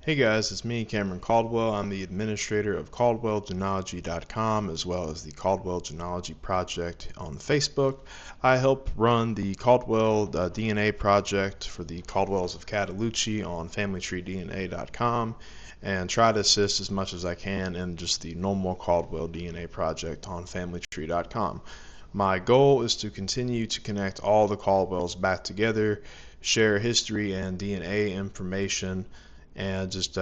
Hey guys, it's me, Cameron Caldwell. I'm the administrator of CaldwellGenealogy.com as well as the Caldwell Genealogy Project on Facebook. I help run the Caldwell DNA project for the Caldwells of Cataloochee on FamilyTreeDNA.com and try to assist as much as I can in just the normal Caldwell DNA project on FamilyTree.com. My goal is to continue to connect all the Caldwells back together, share history and DNA information, and just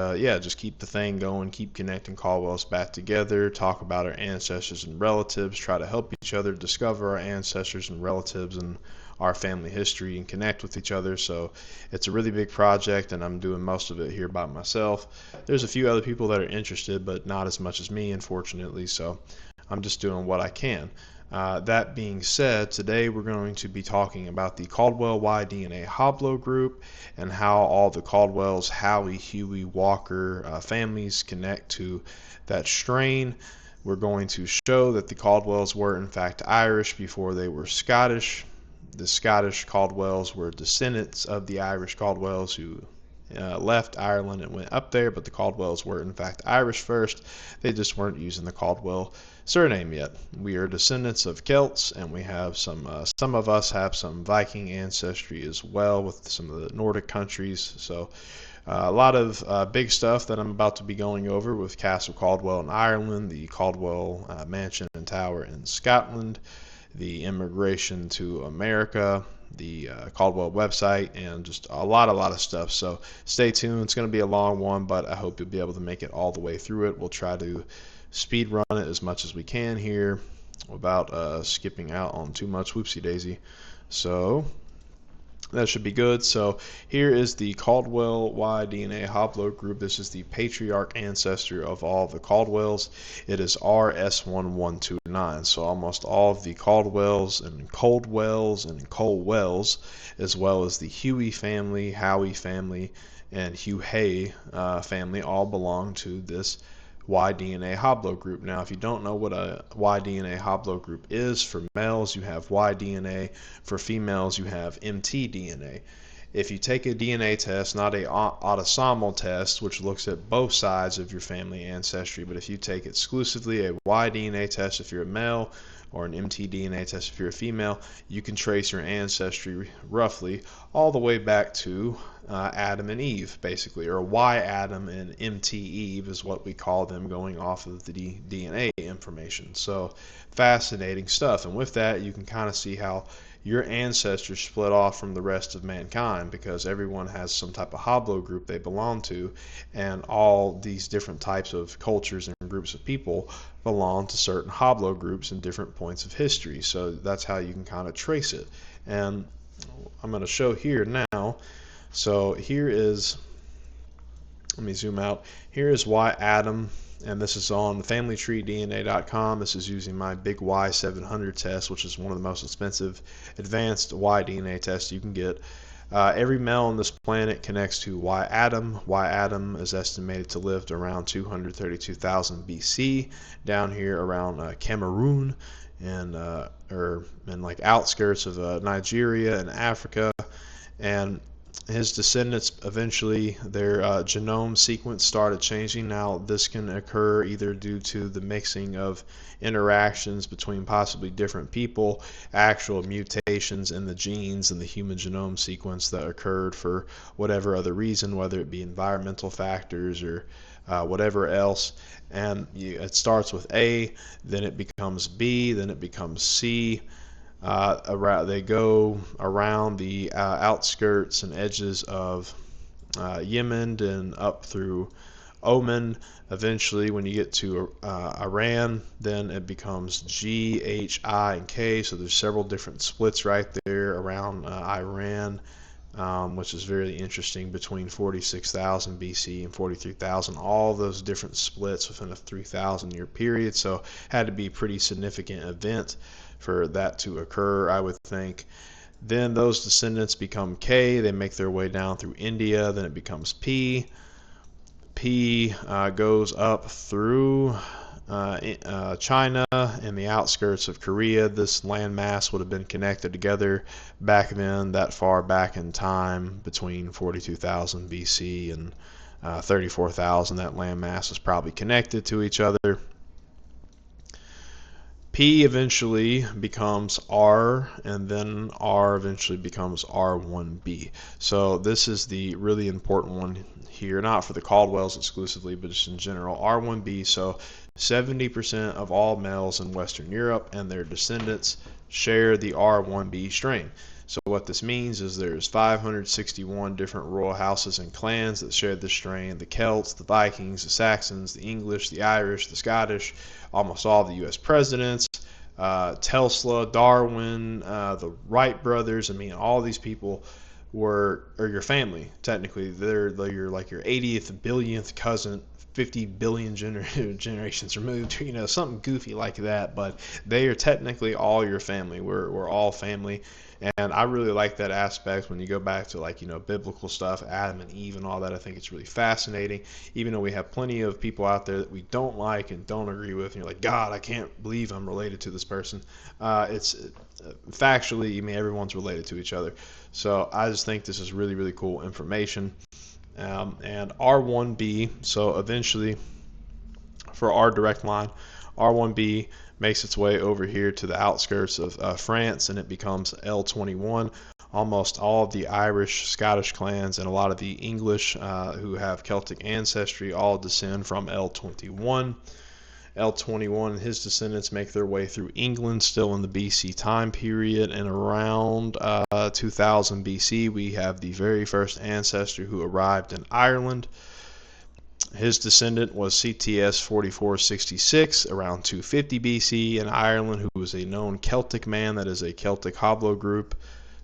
keep the thing going, keep connecting Caldwells back together, talk about our ancestors and relatives, try to help each other discover our ancestors and relatives and our family history and connect with each other. So it's a really big project, and I'm doing most of it here by myself. There's a few other people that are interested, but not as much as me, unfortunately, so I'm just doing what I can. That being said, today we're going to be talking about the Caldwell Y-DNA Haplogroup and how all the Caldwells, Howie, Huey, Walker families connect to that strain. We're going to show that the Caldwells were in fact Irish before they were Scottish. The Scottish Caldwells were descendants of the Irish Caldwells who left Ireland and went up there, but the Caldwells were in fact Irish first. They just weren't using the Caldwell surname yet. We are descendants of Celts, and we have some of us have some Viking ancestry as well with some of the Nordic countries. So a lot of big stuff that I'm about to be going over with Castle Caldwell in Ireland, the Caldwell Mansion and Tower in Scotland, the immigration to America, the Caldwell website, and just a lot of stuff. So stay tuned. It's going to be a long one, but I hope you'll be able to make it all the way through it. We'll try to speed run it as much as we can here without skipping out on too much. Whoopsie daisy. So that should be good. So here is the Caldwell Y-DNA Haplogroup. This is the patriarch ancestor of all the Caldwells. It is RS1129. So almost all of the Caldwells and Caldwells and Colwells, as well as the Huey family, Howie family, and Hugh Hay family, all belong to this Y-DNA haplogroup. Now, if you don't know what a Y-DNA haplogroup is, for males you have Y-DNA, for females you have mtDNA. If you take a DNA test, not a autosomal test, which looks at both sides of your family ancestry, but if you take exclusively a Y-DNA test if you're a male, or an mtDNA test if you're a female, you can trace your ancestry roughly all the way back to Adam and Eve, basically, or Y Adam and MT Eve is what we call them, going off of the DNA information. So fascinating stuff. And with that, you can kind of see how your ancestors split off from the rest of mankind, because everyone has some type of haplogroup they belong to, and all these different types of cultures and groups of people belong to certain haplogroups in different points of history. So that's how you can kind of trace it. And I'm going to show here now. So here is, let me zoom out. Here is Y Adam, and this is on FamilyTreeDNA.com. This is using my big Y700 test, which is one of the most expensive advanced Y-DNA tests you can get. Every male on this planet connects to Y Adam. Y Adam is estimated to live around 232,000 BC, down here around Cameroon and like outskirts of Nigeria and Africa. And his descendants, eventually their genome sequence started changing. Now this can occur either due to the mixing of interactions between possibly different people, actual mutations in the genes in the human genome sequence that occurred for whatever other reason, whether it be environmental factors or whatever else. And it starts with A, then it becomes B, then it becomes C. They go around the outskirts and edges of Yemen and up through Oman. Eventually, when you get to Iran, then it becomes G, H, I, and K. So there's several different splits right there around Iran, which is very interesting, between 46,000 BC and 43,000. All those different splits within a 3,000-year period. So had to be a pretty significant event for that to occur, I would think. Then those descendants become K. They make their way down through India. Then it becomes P. P goes up through China and the outskirts of Korea. This landmass would have been connected together back then, that far back in time, between 42,000 BC and 34,000. That landmass is probably connected to each other. P eventually becomes R, and then R eventually becomes R1B. So this is the really important one here, not for the Caldwells exclusively, but just in general. R1B, so 70% of all males in Western Europe and their descendants share the R1B strain. So what this means is there's 561 different royal houses and clans that share this strain: the Celts, the Vikings, the Saxons, the English, the Irish, the Scottish, almost all the U.S. presidents, Tesla, Darwin, the Wright brothers. I mean, all these people are your family, technically. They're your 80th billionth cousin, 50 billion generations removed, something goofy like that, but they are technically all your family. We're all family. And I really like that aspect when you go back to biblical stuff, Adam and Eve and all that. I think it's really fascinating, even though we have plenty of people out there that we don't like and don't agree with, and you're like, God, I can't believe I'm related to this person. It's factually, everyone's related to each other. So I just think this is really, really cool information. And R1B, so eventually for our direct line, R1B makes its way over here to the outskirts of France, and it becomes L21. Almost all of the Irish, Scottish clans, and a lot of the English who have Celtic ancestry all descend from L21. L21 and his descendants make their way through England still in the BC time period, and around 2000 BC we have the very first ancestor who arrived in Ireland. His descendant was CTS 4466 around 250 BC in Ireland, who was a known Celtic man, that is a Celtic haplogroup.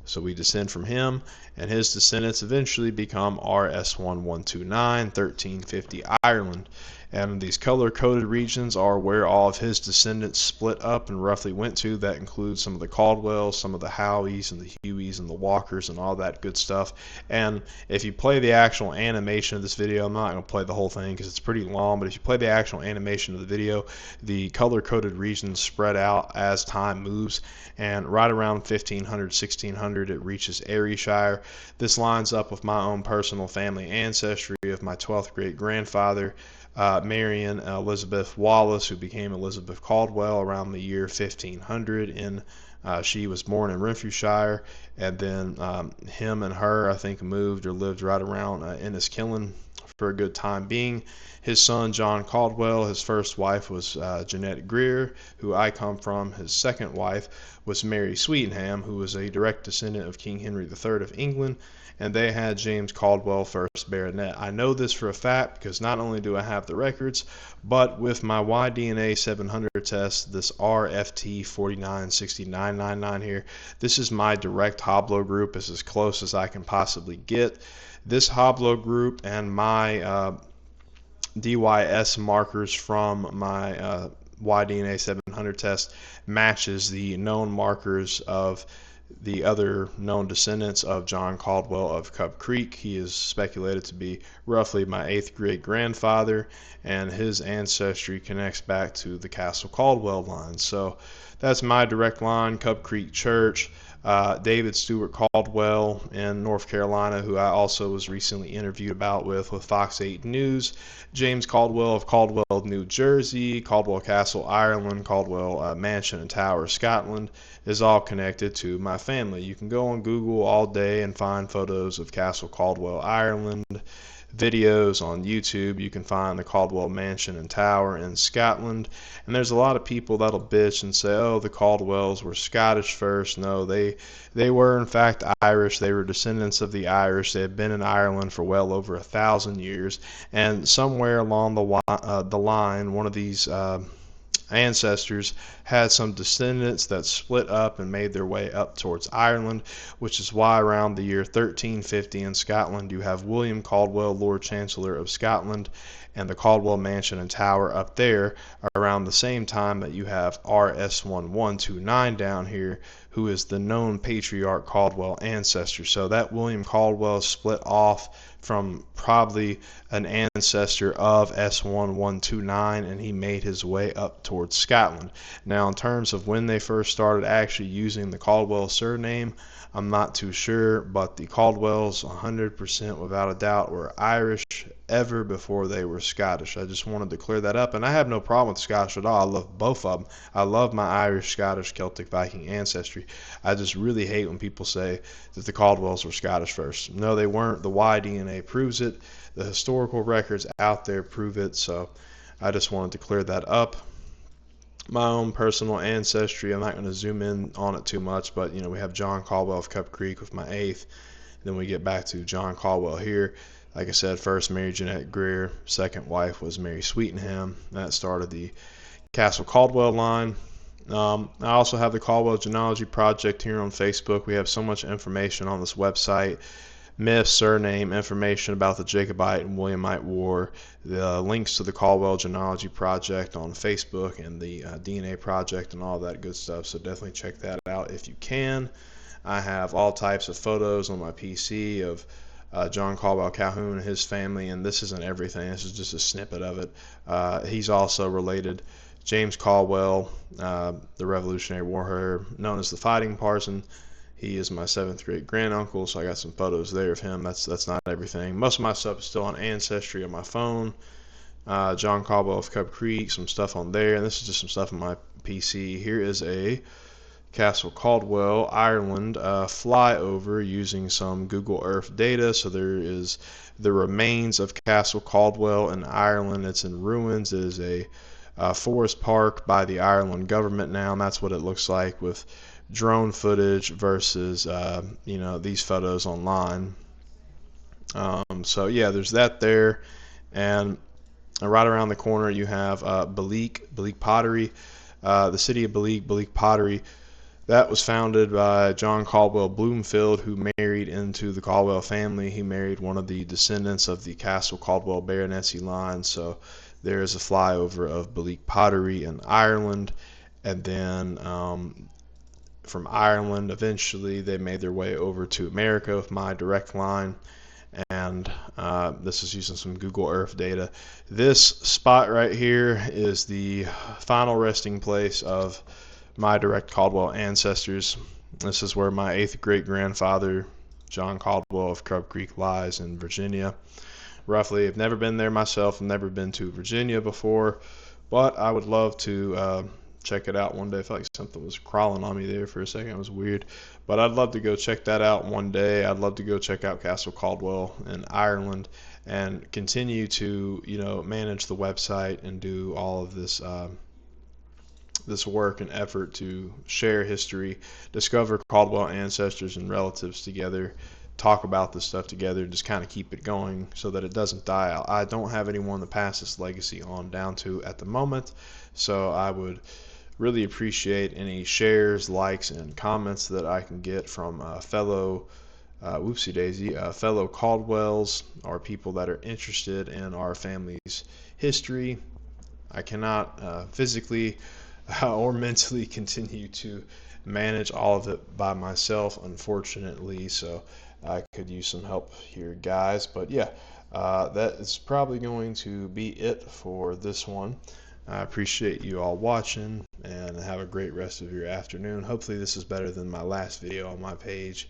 So we descend from him, and his descendants eventually become RS1129, 1350 Ireland. And these color-coded regions are where all of his descendants split up and roughly went to. That includes some of the Caldwells, some of the Howies, and the Hueys, and the Walkers, and all that good stuff. And if you play the actual animation of this video, I'm not going to play the whole thing because it's pretty long, but if you play the actual animation of the video, the color-coded regions spread out as time moves, and right around 1500, 1600, it reaches Ayrshire. This lines up with my own personal family ancestry of my 12th great-grandfather, Marion Elizabeth Wallace, who became Elizabeth Caldwell around the year 1500. She was born in Renfrewshire, and then him and her, I think, moved or lived right around Enniskillen for a good time being. His son, John Caldwell, his first wife was Jeanette Greer, who I come from. His second wife was Mary Sweetenham, who was a direct descendant of King Henry III of England, and they had James Caldwell, 1st Baronet. I know this for a fact because not only do I have the records, but with my Y-DNA 700 test, this RFT 496999 here, this is my direct haplogroup. It's as close as I can possibly get. This haplogroup and my DYS markers from my Y-DNA 700 test matches the known markers of the other known descendants of John Caldwell of Cub Creek. He is speculated to be roughly my 8th great-grandfather, and his ancestry connects back to the Castle Caldwell line. So that's my direct line. Cub Creek Church, David Stewart Caldwell in North Carolina, who I also was recently interviewed with Fox 8 News, James Caldwell of Caldwell, New Jersey, Caldwell Castle, Ireland, Caldwell Mansion and Tower, Scotland, is all connected to my family. You can go on Google all day and find photos of Castle Caldwell, Ireland, videos on YouTube. You can find the Caldwell Mansion and Tower in Scotland, and there's a lot of people that'll bitch and say, oh, the Caldwells were Scottish first. No, they were in fact Irish. They were descendants of the Irish. They had been in Ireland for well over 1,000 years, and somewhere along the line, one of these ancestors had some descendants that split up and made their way up towards Ireland, which is why around the year 1350 in Scotland you have William Caldwell, Lord Chancellor of Scotland, and the Caldwell Mansion and Tower up there around the same time that you have RS1129 down here, who is the known patriarch Caldwell ancestor. So that William Caldwell split off from probably an ancestor of S1129, and he made his way up towards Scotland. Now, in terms of when they first started actually using the Caldwell surname, I'm not too sure, but the Caldwells 100% without a doubt were Irish ever before they were Scottish. I just wanted to clear that up, and I have no problem with Scottish at all. I love both of them. I love my Irish, Scottish, Celtic, Viking ancestry. I just really hate when people say that the Caldwells were Scottish first. No, they weren't. The Y-DNA proves it. The historical records out there prove it, so I just wanted to clear that up. My own personal ancestry, I'm not going to zoom in on it too much, but we have John Caldwell of Cub Creek with my 8th. Then we get back to John Caldwell here. Like I said, first married Jeanette Greer, second wife was Mary Sweetenham. That started the Castle Caldwell line. I also have the Caldwell Genealogy Project here on Facebook. We have so much information on this website. Myth, surname, information about the Jacobite and Williamite War, the links to the Caldwell Genealogy Project on Facebook, and the DNA Project and all that good stuff. So definitely check that out if you can. I have all types of photos on my PC of John Caldwell Calhoun and his family, and this isn't everything. This is just a snippet of it. He's also related. James Caldwell, the Revolutionary War hero, known as the Fighting Parson. He is my 7th great granduncle, so I got some photos there of him. That's not everything. Most of my stuff is still on Ancestry on my phone. John Caldwell of Cub Creek, some stuff on there, and this is just some stuff on my PC. Here is a Castle Caldwell, Ireland flyover using some Google Earth data. So there is the remains of Castle Caldwell in Ireland. It's in ruins. It is a forest park by the Ireland government now, and that's what it looks like with drone footage versus these photos online. So yeah, there's that there, and right around the corner you have Balik pottery. The city of Balik pottery, that was founded by John Caldwell Bloomfield, who married into the Caldwell family. He married one of the descendants of the Castle Caldwell baronetcy line. So there is a flyover of Balik pottery in Ireland, and then from Ireland, eventually they made their way over to America with my direct line, and this is using some Google Earth data. This spot right here is the final resting place of my direct Caldwell ancestors. This is where my 8th great grandfather, John Caldwell of Cub Creek, lies in Virginia. Roughly, I've never been there myself, I've never been to Virginia before, but I would love to check it out one day. I felt like something was crawling on me there for a second. It was weird, but I'd love to go check that out one day. I'd love to go check out Castle Caldwell in Ireland and continue to manage the website and do all of this this work and effort to share history, discover Caldwell ancestors and relatives together, talk about this stuff together, just kind of keep it going so that it doesn't die out. I don't have anyone to pass this legacy on down to at the moment, so I would really appreciate any shares, likes, and comments that I can get from fellow fellow Caldwells, or people that are interested in our family's history. I cannot physically or mentally continue to manage all of it by myself, unfortunately, so I could use some help here, guys. But yeah, that is probably going to be it for this one. I appreciate you all watching, and have a great rest of your afternoon. Hopefully this is better than my last video on my page,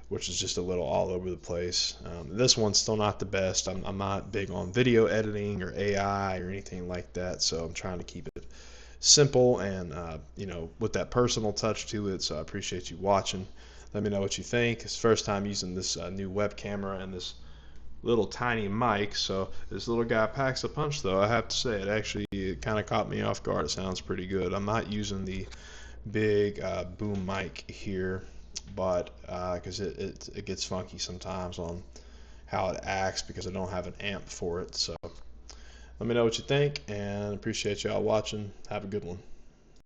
which is just a little all over the place. This one's still not the best. I'm not big on video editing or AI or anything like that, so I'm trying to keep it simple and with that personal touch to it. So I appreciate you watching. Let me know what you think. It's the first time using this new web camera and this little tiny mic, so this little guy packs a punch, though. I have to say, it kind of caught me off guard. It sounds pretty good. I'm not using the big boom mic here, but because it gets funky sometimes on how it acts, because I don't have an amp for it. So let me know what you think, and appreciate y'all watching. Have a good one.